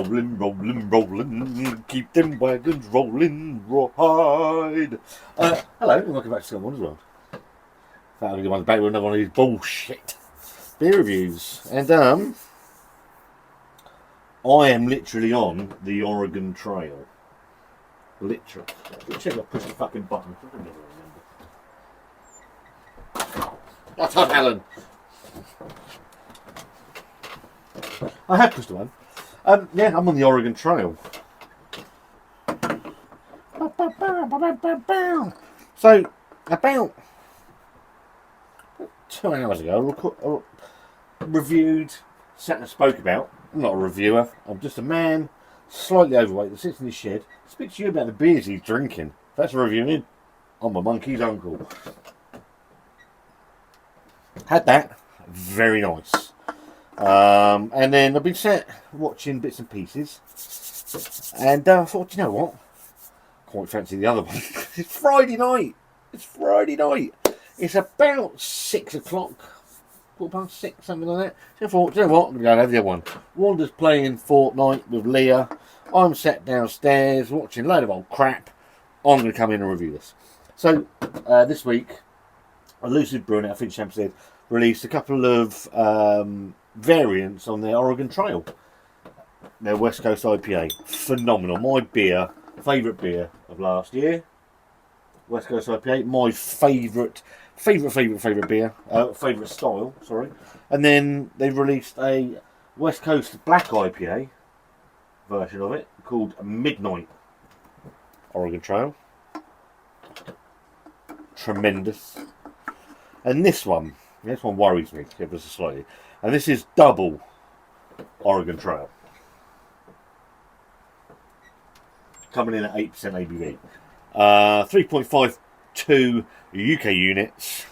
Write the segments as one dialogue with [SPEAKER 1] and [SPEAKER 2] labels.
[SPEAKER 1] rolling, rolling, rolling. Keep them wagons rolling, rawhide. Hello, and welcome back to Scott and Wanda's World. That'll be back with another one of these bullshit beer reviews. And I am literally on the Oregon Trail. Literally. Check, I push the fucking button. I never remember. Shut up, Alan. I have pushed the one. Yeah, I'm on the Oregon Trail. So, about 2 hours ago, I reviewed, sat and spoke about. I'm not a reviewer. I'm just a man, slightly overweight, that sits in his shed, speaks to you about the beers he's drinking. That's reviewing. I'm a monkey's uncle. Had that. Very nice. And then I've been sat watching bits and pieces, and I thought, you know what? Quite fancy the other one. It's Friday night. It's Friday night. It's about 6 o'clock, 6:15, something like that. So I thought, you know what? I'm going to go and have the other one. Wanda's playing Fortnite with Leah. I'm sat downstairs watching a load of old crap. I'm going to come in and review this. So this week, Elusive Brewing, I think Champ released a couple of variants on their Oregon Trail. Their West Coast IPA. Phenomenal. My beer, favourite beer of last year. West Coast IPA. My favourite beer. Favourite style, sorry. And then they've released a West Coast Black IPA version of it called Midnight Oregon Trail. Tremendous. And this one worries me ever so slightly. And this is double Oregon Trail. Coming in at 8% ABV. 3.52 UK units.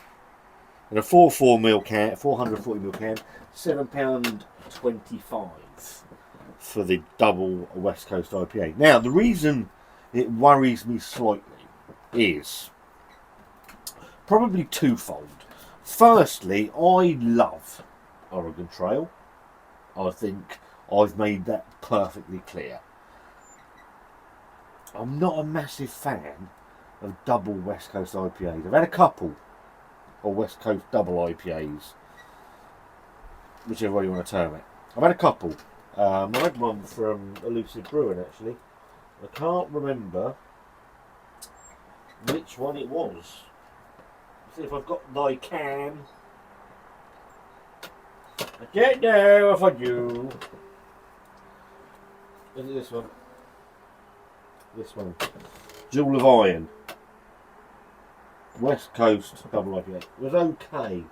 [SPEAKER 1] And a 440ml can, 440ml can, £7.25 for the double West Coast IPA. Now, the reason it worries me slightly is probably twofold. Firstly, I love Oregon Trail. I think I've made that perfectly clear. I'm not a massive fan of double West Coast IPAs. I've had a couple of West Coast double IPAs, whichever way you want to term it. I've had a couple. I had one from Elusive Brewing, actually. I can't remember which one it was. See if I've got my can. I don't know if I do. Is it this one? This one. Jewel of Iron. West Coast double IPA. It was okay,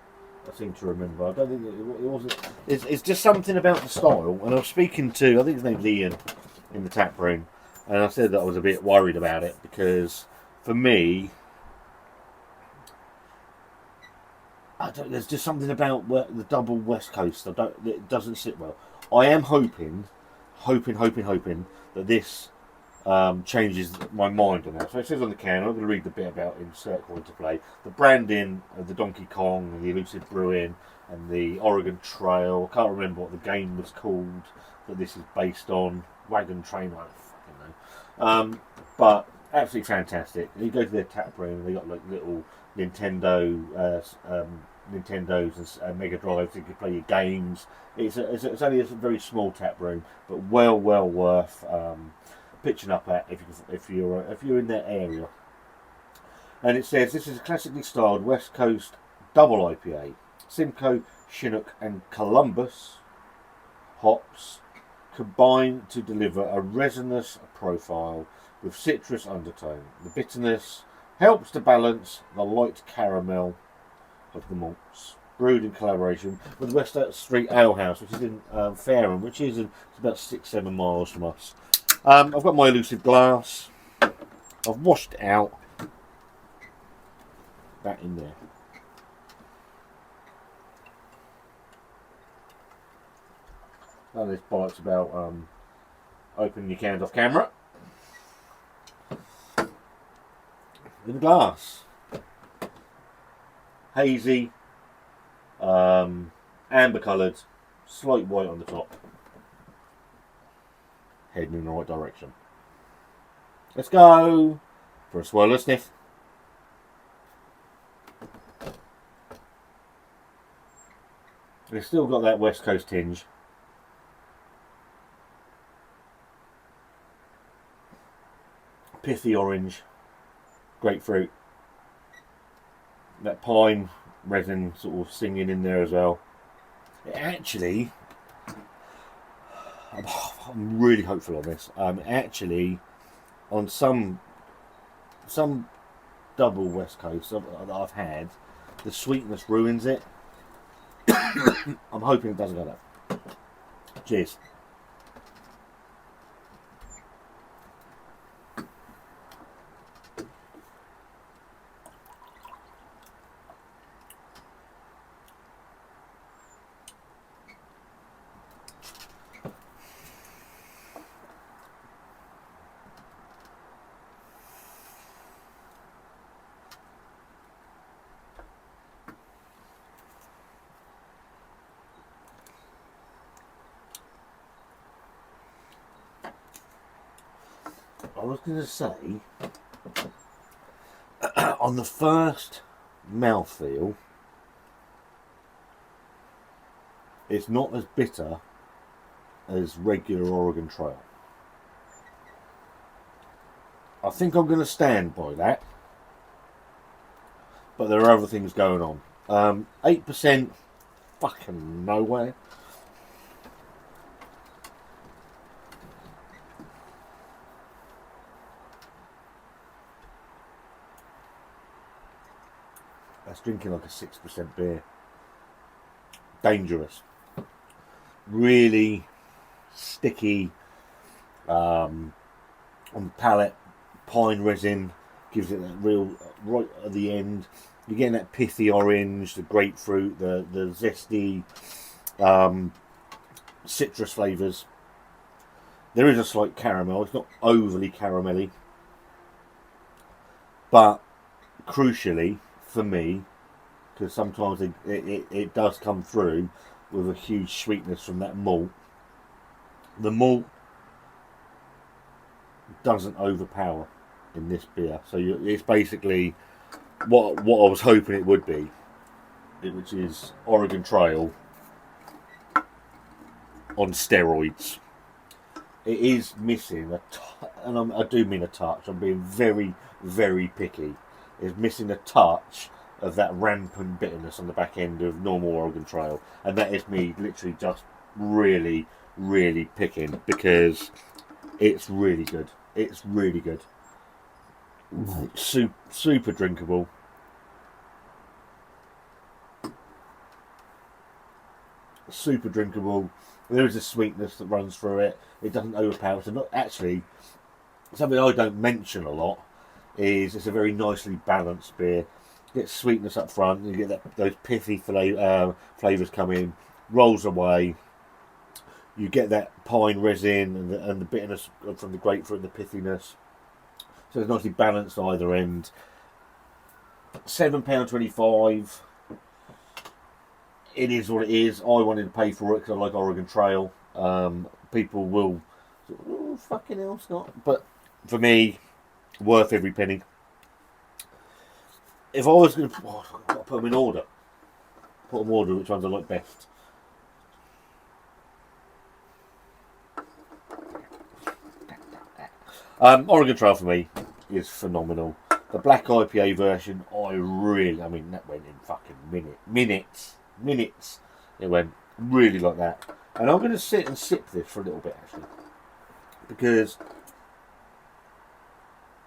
[SPEAKER 1] I seem to remember. I don't think it wasn't. It's just something about the style. And I was speaking to, I think his name's Ian, in the tap room. And I said that I was a bit worried about it because, for me, there's just something about the double West Coast. It doesn't sit well. I am hoping that this changes my mind on that. So it says on the can, I'm going to read the bit about insert coin to play. The branding of the Donkey Kong and the Elusive Brewing and the Oregon Trail. I can't remember what the game was called that this is based on. Wagon Train, I don't fucking know. But absolutely fantastic. And you go to their tap room and they got like little Nintendos and Mega Drives. You can play your games. It's only a very small tap room, but well worth pitching up at if you're in that area. And it says this is a classically styled West Coast double IPA. Simcoe, Chinook, and Columbus hops combine to deliver a resinous profile with citrus undertone. The bitterness helps to balance the light caramel of the malts. Brewed in collaboration with the West Street Ale House, which is in Fareham, which is about 6-7 miles from us. I've got my Elusive glass. I've washed it out. That in there. And this bollocks about opening your cans off camera. In the glass. Hazy, amber coloured, slight white on the top. heading in the right direction. Let's go for a swirl and sniff. It's still got that West Coast tinge. Pithy orange, grapefruit, that pine resin sort of singing in there as well. It actually, I'm really hopeful on this. Actually, on some double West Coast that I've had, the sweetness ruins it. I'm hoping it doesn't go that. Cheers. I was going to say, on the first mouthfeel, it's not as bitter as regular Oregon Trail. I think I'm going to stand by that, but there are other things going on. 8%, fucking nowhere. That's drinking like a 6% beer. Dangerous. Really sticky on the palate. Pine resin gives it that real, right at the end. You're getting that pithy orange, the grapefruit, the zesty citrus flavours. There is a slight caramel. It's not overly caramelly. But crucially, for me, because sometimes it does come through with a huge sweetness from that malt. The malt doesn't overpower in this beer, so it's basically what I was hoping it would be, which is Oregon Trail on steroids. It is missing and I do mean a touch. I'm being very, very picky. Is missing a touch of that rampant bitterness on the back end of normal Oregon Trail, and that is me literally just really, really picking, because it's really good. It's really good. Super drinkable. Super drinkable. There is a sweetness that runs through it. It doesn't overpower. So not actually something I don't mention a lot. Is it's a very nicely balanced beer. You get sweetness up front, you get those pithy flavours come in, rolls away. You get that pine resin and the bitterness from the grapefruit and the pithiness. So it's nicely balanced either end. £7.25. It is what it is. I wanted to pay for it because I like Oregon Trail. People will, oh, fucking hell, Scott. But for me, worth every penny. If I was going to put them in order, which ones I like best. Oregon Trail for me is phenomenal. The black IPA version, I mean, that went in fucking minutes. It went really like that. And I'm going to sit and sip this for a little bit, actually, because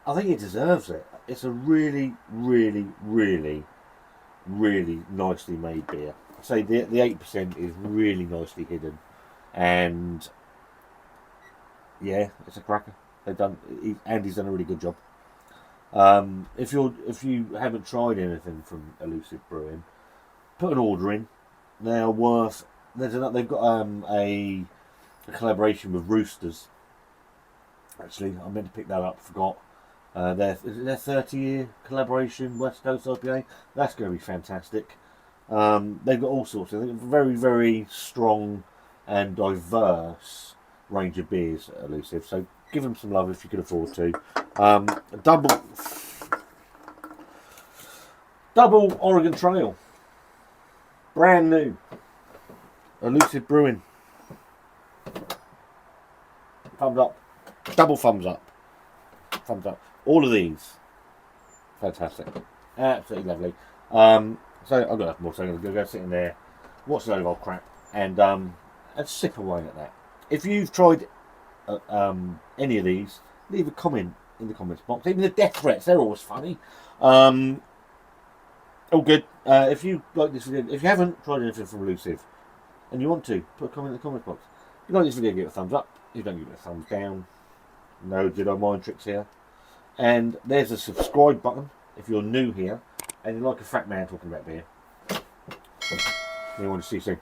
[SPEAKER 1] I think it deserves it. It's a really, really, really, really nicely made beer. I say the 8% is really nicely hidden, and yeah, it's a cracker. Andy's done a really good job. If you haven't tried anything from Elusive Brewing, put an order in. They're worth. They've got a collaboration with Roosters. Actually, I meant to pick that up. Forgot. Their 30-year collaboration, West Coast IPA. That's going to be fantastic. They've got all sorts of things. Very, very strong and diverse range of beers at Elusive, so give them some love if you can afford to. Double Oregon Trail, brand new, Elusive Brewing. Thumbs up, double thumbs up, thumbs up. All of these, fantastic, absolutely lovely. So I've got nothing more, so I'm going to go sit in there, watch a load of old crap, and sip away at that. If you've tried any of these, leave a comment in the comments box. Even the death threats, they're always funny. All good. If you like this video, if you haven't tried anything from Elusive, and you want to, put a comment in the comments box. If you like this video, give it a thumbs up. If you don't, give it a thumbs down. No Jedi mind tricks here. And there's a subscribe button if you're new here and you like a fat man talking about beer. You want to see soon.